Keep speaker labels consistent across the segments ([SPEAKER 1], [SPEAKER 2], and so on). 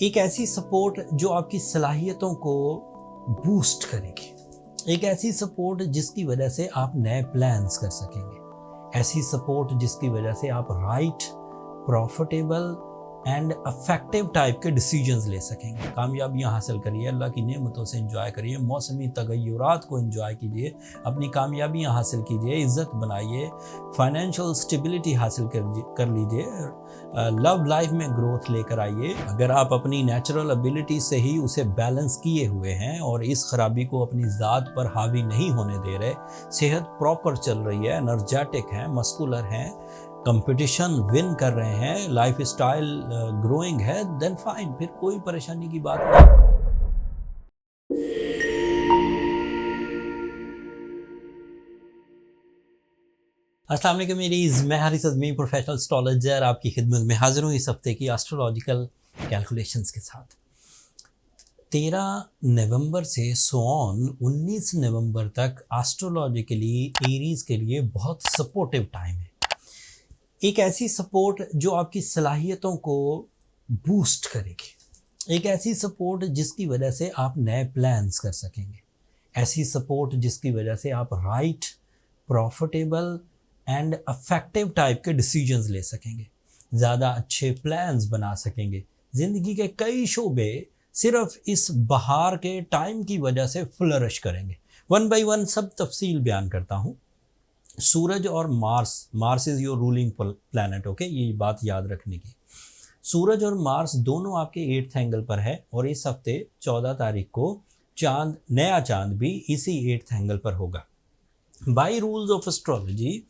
[SPEAKER 1] एक ऐसी सपोर्ट जो आपकी सलाहियतों को बूस्ट करेगी, एक ऐसी सपोर्ट जिसकी वजह से आप नए प्लान्स कर सकेंगे, ऐसी सपोर्ट जिसकी वजह से आप right, profitable and affective type के डिसीजंस ले सकेंगे। कामयाबियां हासिल करिए, अल्लाह की नेमतों से एंजॉय करिए, मौसमी तगय्युरात को एंजॉय कीजिए, अपनी कामयाबियां हासिल कीजिए, इज़्ज़त बनाइए, फाइनेंशियल स्टेबिलिटी हासिल कर लीजिए, लव लाइफ में ग्रोथ लेकर आइए। अगर आप अपनी नेचुरल एबिलिटी से ही उसे बैलेंस किए हुए हैं और इस खराबी को अपनी ज़ात पर हावी नहीं होने दे रहे, सेहत प्रॉपर चल रही है, एनर्जेटिक हैं, मस्कुलर हैं, कंपटीशन विन कर रहे हैं, लाइफ स्टाइल ग्रोइंग है, देन फाइन, फिर कोई परेशानी की बात नहीं। अस्सलाम वालेकुम मेरीज़, मैं हारिस अज़मी प्रोफेशनल एस्ट्रोलॉजर आपकी खिदमत में हाजिर हूँ इस हफ्ते की एस्ट्रोलॉजिकल कैलकुलेशंस के साथ। 13 नवंबर से सोन 19 नवंबर तक एस्ट्रोलॉजिकली एरीज़ के लिए बहुत सपोर्टिव टाइम है। एक ऐसी सपोर्ट जो आपकी सलाहियतों को बूस्ट करेगी, एक ऐसी सपोर्ट जिसकी वजह से आप नए प्लान्स कर सकेंगे, ऐसी सपोर्ट जिसकी वजह से आप right, profitable and affective type के डिसीजंस ले सकेंगे, ज़्यादा अच्छे प्लान्स बना सकेंगे। ज़िंदगी के कई शोबे सिर्फ इस बहार के टाइम की वजह से फ्लरिश करेंगे। वन बाय वन सब तफसील बयान करता हूँ। सूरज और Mars is your ruling planet, okay, ये बात याद रखने की। सूरज और मार्स दोनों आपके 8th एंगल पर है और इस हफ्ते 14 तारीख को नया चांद भी इसी 8th एंगल पर होगा। बाय रूल्स ऑफ एस्ट्रोलॉजी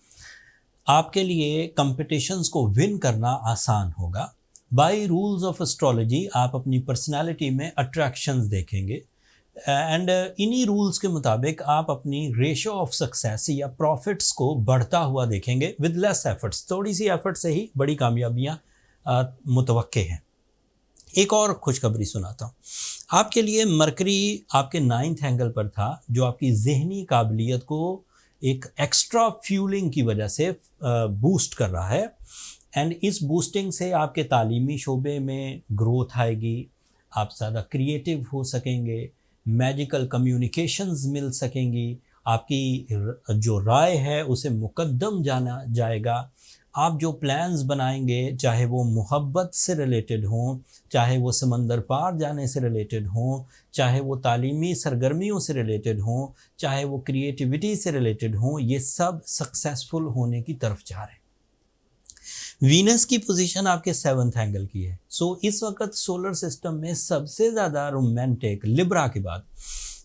[SPEAKER 1] आपके लिए कंपटीशंस को विन करना आसान होगा। बाय रूल्स ऑफ एस्ट्रोलॉजी आप अपनी पर्सनालिटी में अट्रैक्शंस देखेंगे एंड इन्हीं रूल्स के मुताबिक आप अपनी रेशो ऑफ सक्सेस या प्रॉफिट्स को बढ़ता हुआ देखेंगे विद लेस एफर्ट्स। थोड़ी सी एफर्ट से ही बड़ी कामयाबियां मुतवक्के हैं। एक और खुशखबरी सुनाता हूँ आपके लिए। मरकरी आपके 9th एंगल पर था जो आपकी जहनी काबिलियत को एक एक्स्ट्रा फ्यूलिंग की वजह से बूस्ट कर रहा है एंड इस बूस्टिंग से आपके तालीमी शोबे में ग्रोथ आएगी, आप ज़्यादा क्रिएटिव हो सकेंगे, मैजिकल कम्युनिकेशंस मिल सकेंगी, आपकी जो राय है उसे मुकद्दम जाना जाएगा। आप जो प्लान्स बनाएंगे, चाहे वो मोहब्बत से रिलेटेड हों, चाहे वो समंदर पार जाने से रिलेटेड हों, चाहे वो तालीमी सरगर्मियों से रिलेटेड हों, चाहे वो क्रिएटिविटी से रिलेटेड हों, ये सब सक्सेसफुल होने की तरफ जा रहे हैं। वीनस की पोजीशन आपके 7th एंगल की है। सो इस वक्त सोलर सिस्टम में सबसे ज़्यादा रोमांटिक लिब्रा के बाद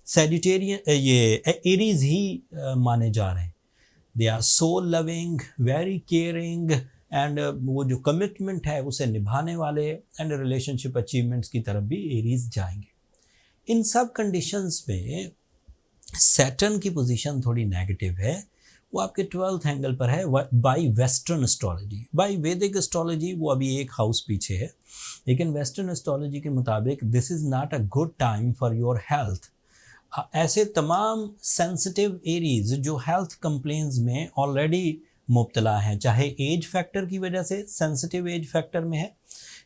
[SPEAKER 1] सैजिटेरियन ये एरीज ही माने जा रहे हैं। They are so loving, very caring and वो जो कमिटमेंट है उसे निभाने वाले एंड रिलेशनशिप अचीवमेंट्स की तरफ भी एरीज जाएंगे। इन सब कंडीशंस में सैटर्न की पोजीशन थोड़ी नेगेटिव है, वो आपके 12th एंगल पर है बाय वेस्टर्न एस्ट्रोलॉजी। बाय वैदिक एस्ट्रोलॉजी वो अभी एक हाउस पीछे है, लेकिन वेस्टर्न एस्ट्रोलॉजी के मुताबिक this is not a good time for your health. ऐसे तमाम सेंसिटिव एरीज जो हेल्थ कंप्लेंट्स में ऑलरेडी मुब्तला हैं, चाहे एज फैक्टर की वजह से सेंसिटिव एज फैक्टर में है,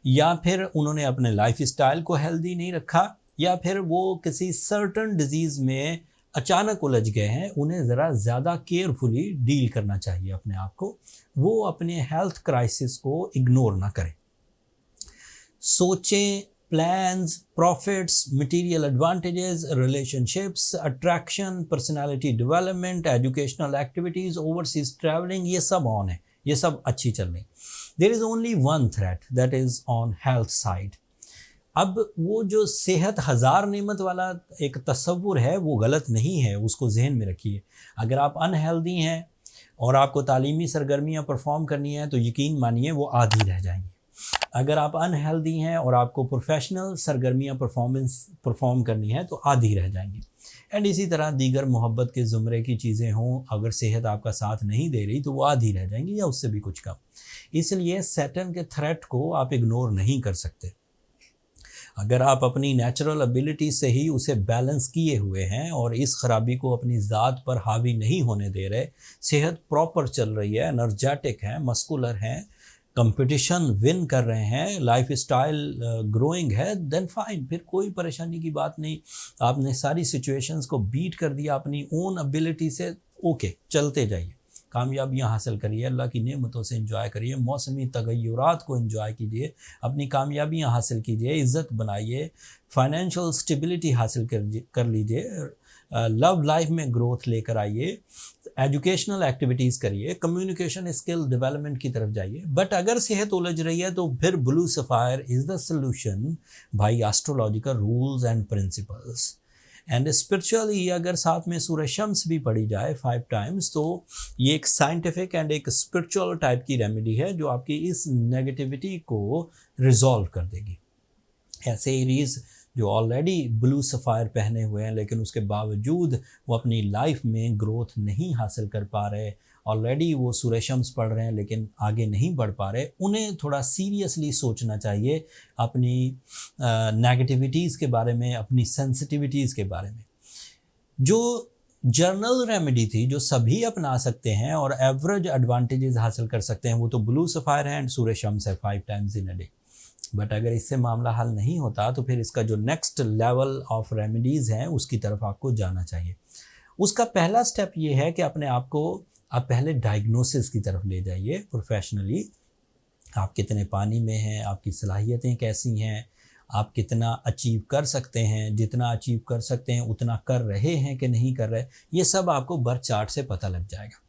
[SPEAKER 1] या फिर उन्होंने अपने लाइफ स्टाइल को हेल्दी नहीं रखा, या फिर वो किसी सर्टन डिजीज़ में अचानक उलझ गए हैं, उन्हें ज़रा ज़्यादा केयरफुली डील करना चाहिए अपने आप को। वो अपने हेल्थ क्राइसिस को इग्नोर ना करें। सोचें, plans, profits, material advantages, relationships, attraction, personality development, educational activities, overseas travelling, ये सब ऑन है, ये सब अच्छी चल रही। There is only one threat that is on health side. अब वो जो सेहत हज़ार नेमत वाला एक तस्वुर है वो गलत नहीं है, उसको जहन में रखिए। अगर आप अनहेल्दी हैं और आपको तालीमी सरगर्मियाँ परफॉर्म करनी है तो यकीन मानिए वो आधी रह जाएंगी। अगर आप अनहेल्दी हैं और आपको प्रोफेशनल सरगर्मियाँ परफॉर्म करनी है तो आधी रह जाएंगी। एंड इसी तरह दीगर मोहब्बत के ज़ुमरे की चीज़ें हों, अगर सेहत आपका साथ नहीं दे रही तो वो आधी रह जाएंगी या उससे भी कुछ कम। इसलिए सैटर्न के थ्रेट को आप इग्नोर नहीं कर सकते। अगर आप अपनी नेचुरल एबिलिटी से ही उसे बैलेंस किए हुए हैं और इस खराबी को अपनी ज़ात पर हावी नहीं होने दे रहे, सेहत प्रॉपर चल रही है, एनर्जेटिक हैं, मस्कुलर हैं, कंपटीशन विन कर रहे हैं, लाइफ स्टाइल ग्रोइंग है, देन फाइन, फिर कोई परेशानी की बात नहीं। आपने सारी सिचुएशंस को बीट कर दिया अपनी ओन एबिलिटी से, ओके, चलते जाइए, कामयाबियाँ हासिल करिए, अल्लाह की नेमतों से एंजॉय करिए, मौसमी तगय्युरात को एंजॉय कीजिए, अपनी कामयाबियाँ हासिल कीजिए, इज़्ज़त बनाइए, फाइनेंशियल स्टेबिलिटी हासिल कर लीजिए, लव लाइफ में ग्रोथ लेकर आइए, एजुकेशनल एक्टिविटीज़ करिए, कम्युनिकेशन स्किल डेवलपमेंट की तरफ जाइए। बट अगर सेहत उलझ रही है तो फिर blue sapphire is the solution भाई, astrological rules and principles. And spiritually अगर साथ में सूरज शम्स भी पढ़ी जाए 5 टाइम्स, तो ये एक साइंटिफिक एंड एक स्पिरिचुअल टाइप की रेमेडी है जो आपकी इस नेगेटिविटी को रिजॉल्व कर देगी। ऐसे एरीज जो ऑलरेडी ब्लू सफ़ायर पहने हुए हैं लेकिन उसके बावजूद वो अपनी लाइफ में ग्रोथ नहीं हासिल कर पा रहे, ऑलरेडी वो सूर्य शम्स पढ़ रहे हैं लेकिन आगे नहीं बढ़ पा रहे, उन्हें थोड़ा सीरियसली सोचना चाहिए अपनी नेगेटिविटीज़ के बारे में, अपनी सेंसिटिविटीज़ के बारे में। जो जर्नल रेमेडी थी जो सभी अपना सकते हैं और एवरेज एडवांटेजेस हासिल कर सकते हैं, वो तो ब्लू सफ़ायर है एंड सूर्य शम्स है 5 times in a day. But अगर इससे मामला हल नहीं होता तो फिर इसका जो नेक्स्ट लेवल ऑफ रेमेडीज़ हैं उसकी तरफ आपको जाना चाहिए। उसका पहला स्टेप ये है कि अपने आप को आप पहले डायग्नोसिस की तरफ ले जाइए प्रोफेशनली। आप कितने पानी में हैं, आपकी सलाहियतें कैसी हैं, आप कितना अचीव कर सकते हैं, जितना अचीव कर सकते हैं उतना कर रहे हैं कि नहीं कर रहे, ये सब आपको बर्थ चार्ट से पता लग जाएगा।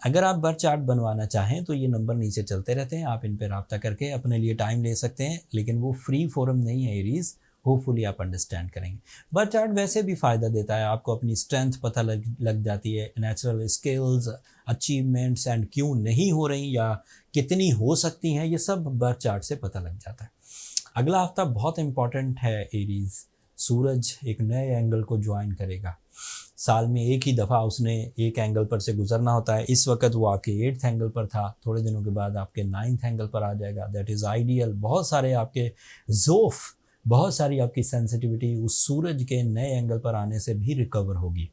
[SPEAKER 1] अगर आप बर्थ चार्ट बनवाना चाहें तो ये नंबर नीचे चलते रहते हैं, आप इन पर रब्ता करके अपने लिए टाइम ले सकते हैं, लेकिन वो फ्री फोरम नहीं है एरीज़, होपफुली आप अंडरस्टैंड करेंगे। बर्थ चार्ट वैसे भी फ़ायदा देता है, आपको अपनी स्ट्रेंथ पता लग जाती है, नेचुरल स्किल्स, अचीवमेंट्स एंड क्यों नहीं हो रही या कितनी हो सकती हैं, ये सब बर्थ चार्ट से पता लग जाता है। अगला हफ्ता बहुत इंपॉर्टेंट है एरीज़। सूरज एक नए एंगल को ज्वाइन करेगा, साल में एक ही दफ़ा उसने एक एंगल पर से गुजरना होता है। इस वक्त वो आपके 8th एंगल पर था, थोड़े दिनों के बाद आपके 9th एंगल पर आ जाएगा। That is ideal. बहुत सारे आपके ज़ोफ़, बहुत सारी आपकी सेंसिटिविटी उस सूरज के नए एंगल पर आने से भी रिकवर होगी।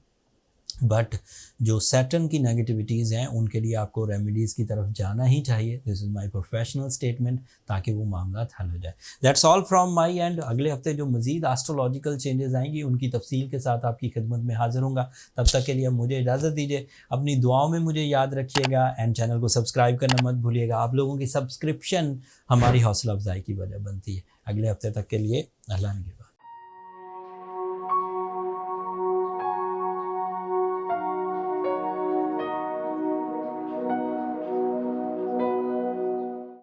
[SPEAKER 1] बट जो सैटर्न की नेगेटिविटीज़ हैं उनके लिए आपको रेमेडीज़ की तरफ जाना ही चाहिए। This is my professional statement, ताकि वो मामला हल हो जाए। That's all from my and. अगले हफ्ते जो मज़ीद एस्ट्रोलॉजिकल चेंजेस आएंगी उनकी तफसील के साथ आपकी खिदमत में हाजिर होंगे। तब तक के लिए मुझे इजाज़त दीजिए, अपनी दुआओं में मुझे याद रखिएगा एंड चैनल को सब्सक्राइब करना मत भूलिएगा। आप लोगों की सब्सक्रिप्शन हमारी हौसला अफजाई की वजह बनती है। अगले हफ्ते तक के लिए अल्लाह ने